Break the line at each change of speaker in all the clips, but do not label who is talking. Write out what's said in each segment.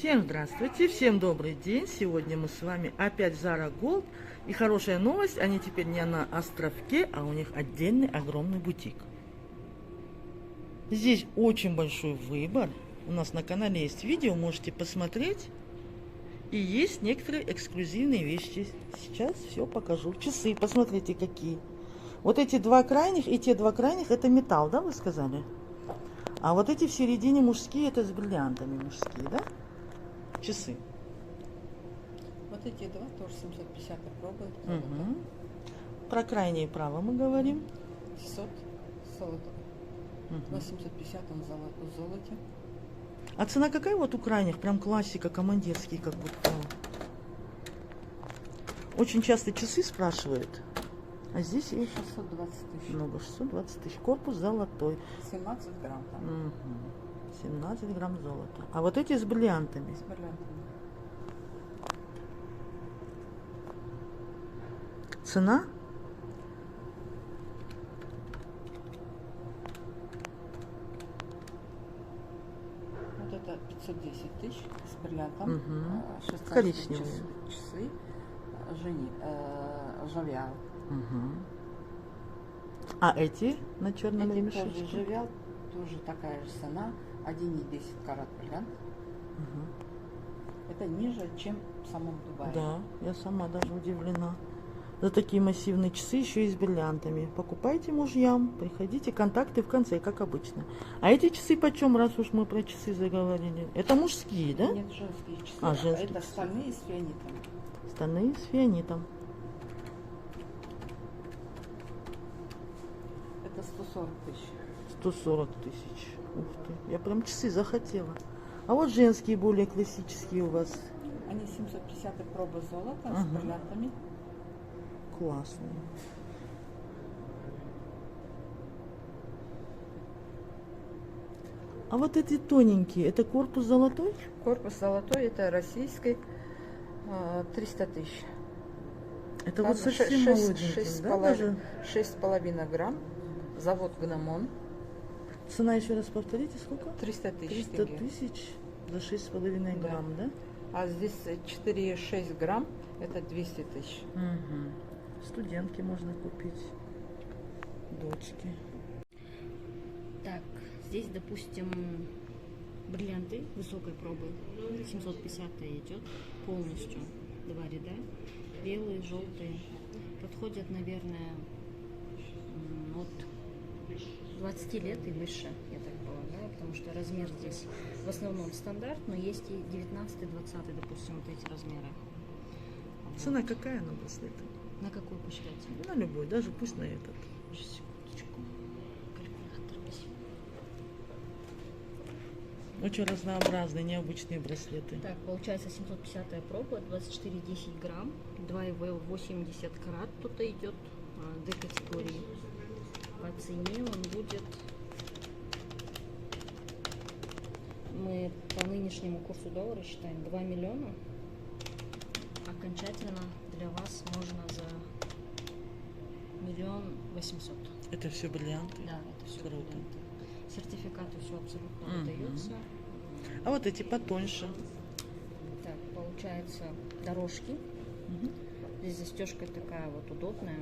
Всем здравствуйте, всем добрый день. Сегодня мы с вами опять Zara Gold. И хорошая новость, они теперь не на островке, а у них отдельный огромный бутик. Здесь очень большой выбор. У нас на канале есть видео, можете посмотреть. И есть некоторые эксклюзивные вещи. Сейчас все покажу. Часы, посмотрите какие. Вот эти два крайних и те два крайних, это металл, да, вы сказали? А вот эти в середине мужские, это с бриллиантами мужские, да? Часы.
Вот эти два тоже 750 пробуют.
Угу. Про крайнее право мы говорим.
600 золото. 850 он в золоте.
А цена какая вот у крайних? Прям классика, командирский как будто. Очень часто часы спрашивают. А здесь и
620 тысяч.
много, 620 тысяч. Корпус золотой.
17 грамм там.
Угу. 17 грамм золота. А вот эти с бриллиантами.
С бриллиантами.
Цена?
Вот это 510 тысяч с бриллиантом.
Угу.
16
Коричневые.
часы. Жавиал.
Угу. А эти на черном
Эти тоже
ремешочке?
Жавиал, тоже такая же цена. 1,10 карат бриллиант.
Угу.
Это ниже, чем в самом Дубае.
Да, я сама даже удивлена. За такие массивные часы еще и с бриллиантами. Покупайте мужьям, приходите, контакты в конце, как обычно. А эти часы почем, раз уж мы про часы заговорили? Это мужские, да?
Нет, женские часы.
А, женские
это
часы.
стальные с фианитом.
Стальные с фианитом.
Это 140 тысяч.
140 тысяч. Ух ты, я прям часы захотела. А вот женские, более классические у вас.
Они 750 проба золота
Ага.
с бриллиантами.
Классные. А вот эти тоненькие, это корпус золотой?
Корпус золотой, это российский, 300 тысяч.
Это вот совсем молоденький, да, даже?
6,5 грамм. Завод Гномон.
Цена, еще раз повторите, сколько?
300 тысяч
300
тенге.
тысяч за 6,5
Да.
грамм, да?
А здесь 4,6 грамм, это 200 тысяч.
Угу. Студентки можно купить, дочки.
Так, здесь, допустим, бриллианты высокой пробы. 750 идет полностью. Два ряда. Белые, желтые. Подходят, наверное, от 20 лет и выше, я так полагаю, потому что размер здесь в основном стандарт, но есть и 19-20, допустим, вот эти размеры.
Цена какая на браслеты?
На какой посчитайте?
На любой, даже пусть на этот.
Сейчас, секундочку. Калькулятор возьму.
Очень разнообразные, необычные браслеты.
Так, получается 750 проба, 24,10 грамм, 2,V 80 карат, тут идет D-категории. По цене он будет, мы по нынешнему курсу доллара считаем 2 миллиона. Окончательно для вас можно за 1 800 000.
Это все бриллианты?
Да, это все
Круто.
бриллианты. Сертификаты все абсолютно
Мгм.
выдаются.
А вот эти потоньше.
Так, получается дорожки.
Мгм.
Здесь застежка такая вот удобная.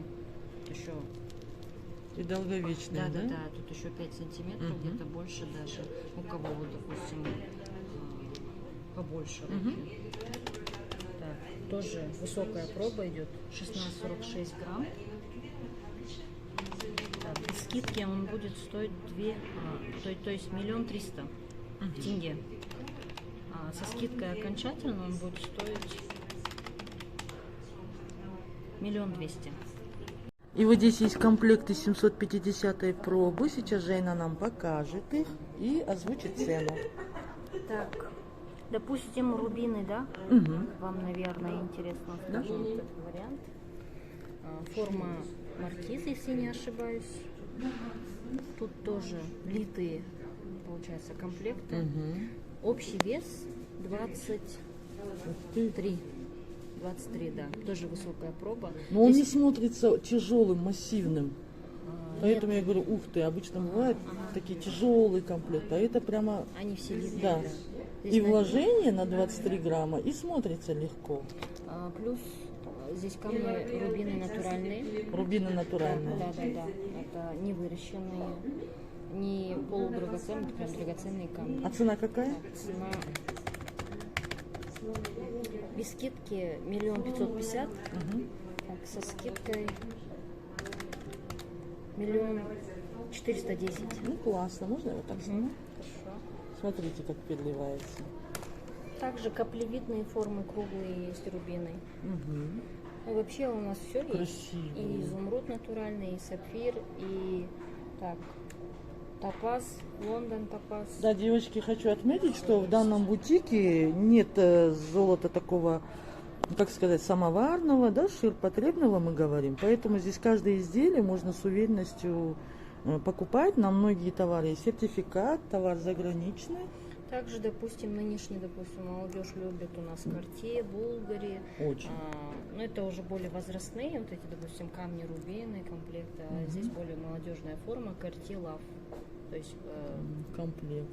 Еще,
И долговечные, да?
да, тут еще 5 сантиметров,
Мгм.
где-то больше даже. У кого вот, допустим, побольше
Мгм.
руки. Так, тоже высокая проба идет, 16,46 грамм. Так, без скидки он будет стоить то есть 1 300 000 тенге. А со скидкой окончательно он будет стоить 1 200 000.
И вот здесь есть комплекты 750 пробы. Сейчас Жейна нам покажет их и озвучит цену.
Так, допустим, рубины, да?
Угу.
Вам, наверное, интересно, скажем, вот этот вариант. Форма маркиза, если не ошибаюсь. Тут тоже литые, получается, комплекты.
Угу.
Общий вес 23. 23, да. Тоже высокая проба.
Но он не
Здесь,
смотрится тяжелым, массивным. Поэтому
нет,
я говорю, ух ты, обычно бывают такие тяжелые комплекты, а это прямо,
они все литые.
да,
Да. Здесь
И
на-
вложение на 23 грамма, и смотрится легко.
Плюс здесь камни рубины натуральные.
Рубины натуральные.
Да. Это не выращенные, не полудрагоценные, прям драгоценные камни.
А цена какая?
Цена без скидки 1 550 000.
Мгм.
Так, со скидкой 1 410 000.
Ну, классно. Можно я вот так сниму?
Хорошо.
Смотрите, как переливается.
Также каплевидные формы круглые есть рубины.
Мгм.
Ну, вообще у нас все есть.
Красиво.
И изумруд натуральный, и сапфир, и так, топаз, Лондон топаз.
Да, девочки, хочу отметить, что в данном бутике нет золота такого, как сказать, самоварного, да, ширпотребного мы говорим. Поэтому здесь каждое изделие можно с уверенностью покупать. На многие товары есть сертификат, товар заграничный.
Также, допустим, нынешний, молодежь любит у нас Cartier, Булгари.
Очень.
Но это уже более возрастные, вот эти, допустим, камни, рубины, комплекты. А здесь более молодежная форма Cartier Love. То есть
Комплект.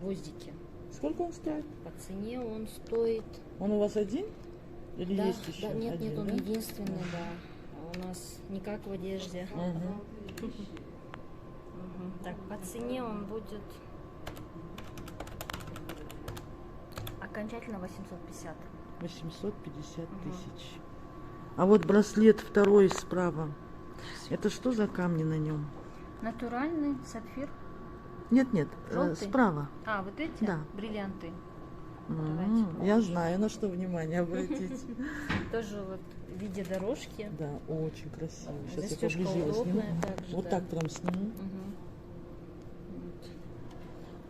гвоздики.
Сколько он стоит?
По цене он стоит...
Он у вас один? Или
Да,
есть еще?
да, нет,
один,
он
да?
единственный, да. А у нас не как в одежде.
Мгм.
Так, по цене он будет окончательно 850.
850 тысяч. А вот браслет второй справа. Это что за камни на нем?
Натуральный сапфир.
Нет,
Желтый?
справа.
А, вот эти?
Да.
Бриллианты.
Я знаю, на что внимание обратить.
Тоже вот в виде дорожки.
Да, очень красиво. Сейчас я
Застежка
поближе его сниму.
удобная также,
Вот
да.
так прям сниму.
Мгм.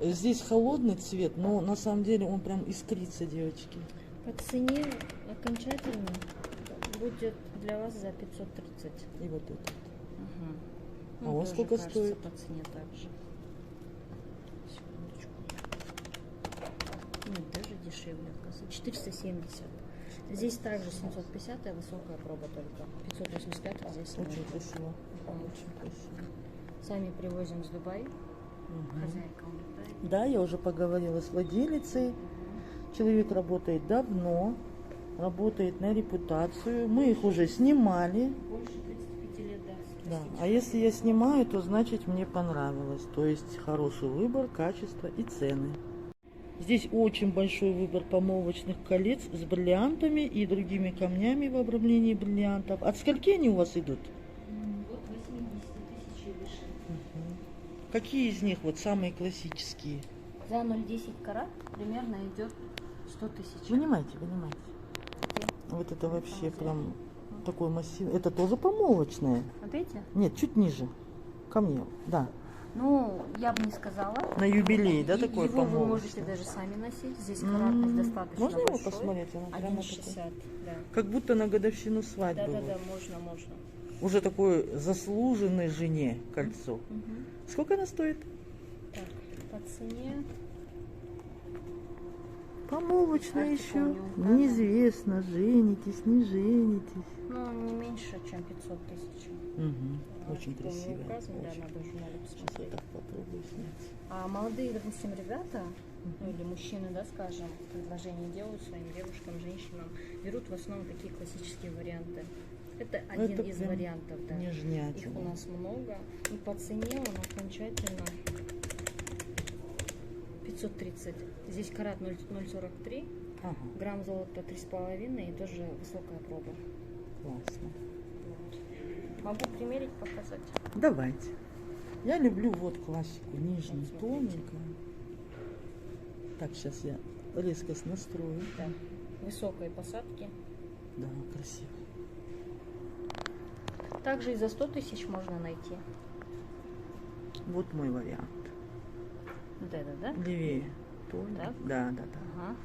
Вот.
Здесь холодный цвет, но на самом деле он прям искрится, девочки.
По цене окончательно будет для вас за 530.
И вот это.
Мгм.
А он
тоже
сколько
кажется
стоит?
по цене также. Секундочку. Нет, даже дешевле, оказывается. 470. Здесь также 750, высокая проба только. 585 здесь.
Очень
нет.
красиво. Очень красиво.
Сами привозим с Дубая.
Мгм.
Хозяйка улетает.
Да, я уже поговорила с владелицей. Человек работает давно, работает на репутацию. Мы их уже снимали.
Больше 35 лет, да.
Да. А если я снимаю, то значит мне понравилось. То есть хороший выбор, качество и цены. Здесь очень большой выбор помолвочных колец с бриллиантами и другими камнями в обрамлении бриллиантов. От скольки они у вас идут?
От 80 тысяч и выше.
Какие из них вот самые классические?
За 0,10 карат примерно идет 100 тысяч.
Вынимайте. Вот это вообще прям такой массив. Это тоже помолвочное?
Вот эти?
Нет, чуть ниже. Ко мне, да.
Ну, я бы не сказала.
На юбилей, да,
И
такой
его вы можете
помолвочный?
даже сами носить. Здесь каратность достаточно
Можно его
большой.
посмотреть? Она прямо
1,60, да.
как будто на годовщину свадьбы.
Да,
вот.
можно.
Уже такой заслуженной жене кольцо.
Мгм.
Сколько она стоит?
Так, по цене.
Помолвочная
Артикул
еще.
не указан.
Неизвестно, женитесь, не женитесь.
Ну, не меньше, чем 500 тысяч.
Очень
Артикул не
красиво.
указан, да,
Очень.
надо журнале
Сейчас я
посмотреть.
так попробую снять.
А молодые, допустим, ребята, ну или мужчины, да, скажем, предложения делают своим девушкам, женщинам, берут в основном такие классические варианты. Это один
Это
из
прям
вариантов, да. Их
Нежнятина.
у нас много. И по цене он окончательно 530. Здесь карат 0,43,
Ага,
грамм золота 3,5 и тоже высокая проба.
классно.
Вот. Могу примерить, показать.
Давайте. Я люблю вот классику, нижнюю,
Вот смотрите.
тоненькую. Так, сейчас я резкость настрою.
Да. Высокой посадки.
Да, красиво.
Также и за 100 тысяч можно найти.
Вот мой вариант.
Вот это, да?
Левее. Тоненький.
Так?
Да.
Ага.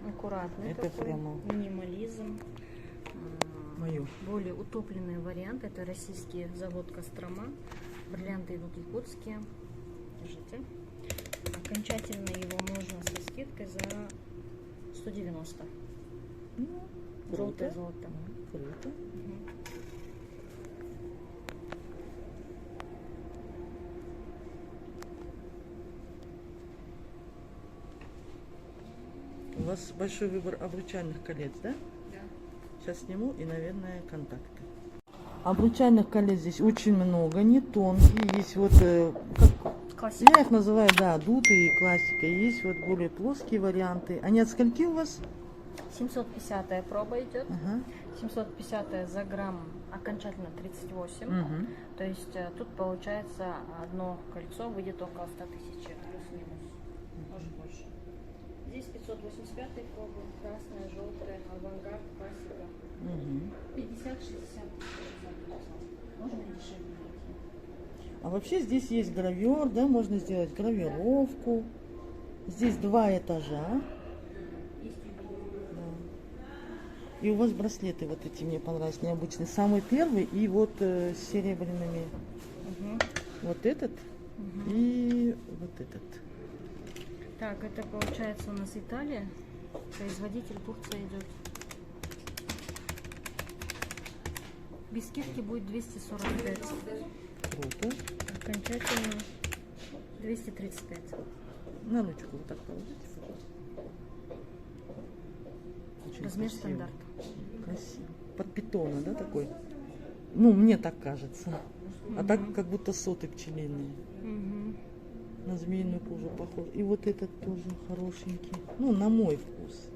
Аккуратный
Это
такой.
прямо
Минимализм.
Мое.
Более утопленный вариант. Это российский завод Кострома. Бриллианты идут якутские. Держите. Окончательно его можно со скидкой за 190.
Ну,
Желтое
круто.
золото.
Круто.
Мгм.
У вас большой выбор обручальных колец, да?
Да.
Сейчас сниму и, наверное, контакты. Обручальных колец здесь очень много, не тонкие. Есть вот,
Классика.
я их называю, да, дутые, классика. Есть вот более плоские варианты. Они от скольки у вас?
750 проба идет.
Ага.
750 за грамм окончательно 38.
Угу.
То есть тут получается одно кольцо выйдет около 100 тысяч, плюс-минус. Может больше. Здесь 585 пробы, красная, желтая, авангард, классика.
Угу.
50-60. Можно и дешевле найти.
А вообще здесь есть гравер, да, можно сделать гравировку. Здесь 2 этажа.
Есть юбилей.
Да. И у вас браслеты вот эти мне понравились, необычные. Самый первый и вот с серебряными.
Угу.
Вот этот и вот этот.
Так, это получается у нас Италия. Производитель Турция идет. Без скидки будет 245.
Круто.
Окончательно 235.
На ручку вот так положите. Очень
Размер
красиво.
стандарт.
Красиво. Под питона, да, такой? Ну, мне так кажется. А так как будто соты пчелиные.
Мгм.
На змеиную кожу похож. И вот этот тоже хорошенький. Ну, на мой вкус.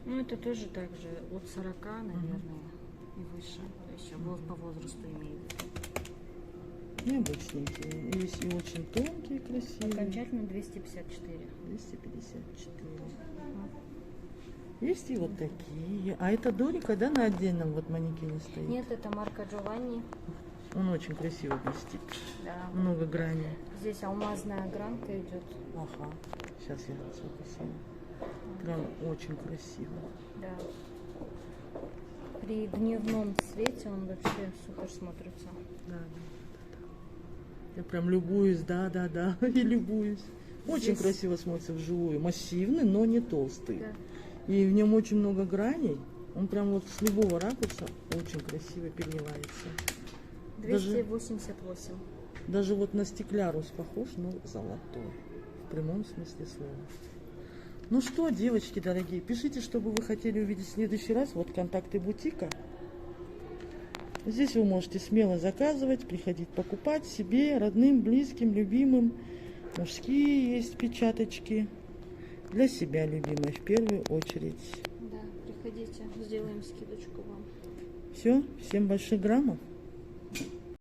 Ну, это тоже так же от 40, наверное, и выше. То есть по возрасту имеет.
Необычненькие. Есть и очень тонкие, красивые.
Окончательно 254.
254. Есть и вот такие. А это Дорика, да, на отдельном вот манекене стоит?
Нет, это марка Giovanni.
Он очень красиво блестит.
Да.
Много граней.
Здесь алмазная огранка идет.
Ага. Сейчас я сфокусирую. Прям очень красиво.
Да. При дневном свете он вообще супер смотрится.
Да, да, да. Я прям любуюсь, да, и любуюсь. Очень
Здесь-
красиво смотрится вживую. Массивный, но не толстый.
Да.
И в нем очень много граней. Он прям вот с любого ракурса очень красиво переливается.
288.
Даже вот на стеклярус похож, но золотой. В прямом смысле слова. Ну что, девочки дорогие, пишите, что бы вы хотели увидеть в следующий раз. Вот контакты бутика. Здесь вы можете смело заказывать, приходить покупать себе, родным, близким, любимым. Мужские есть печаточки. Для себя любимой в первую очередь.
Да, приходите, сделаем скидочку вам.
Все, всем больших граммов.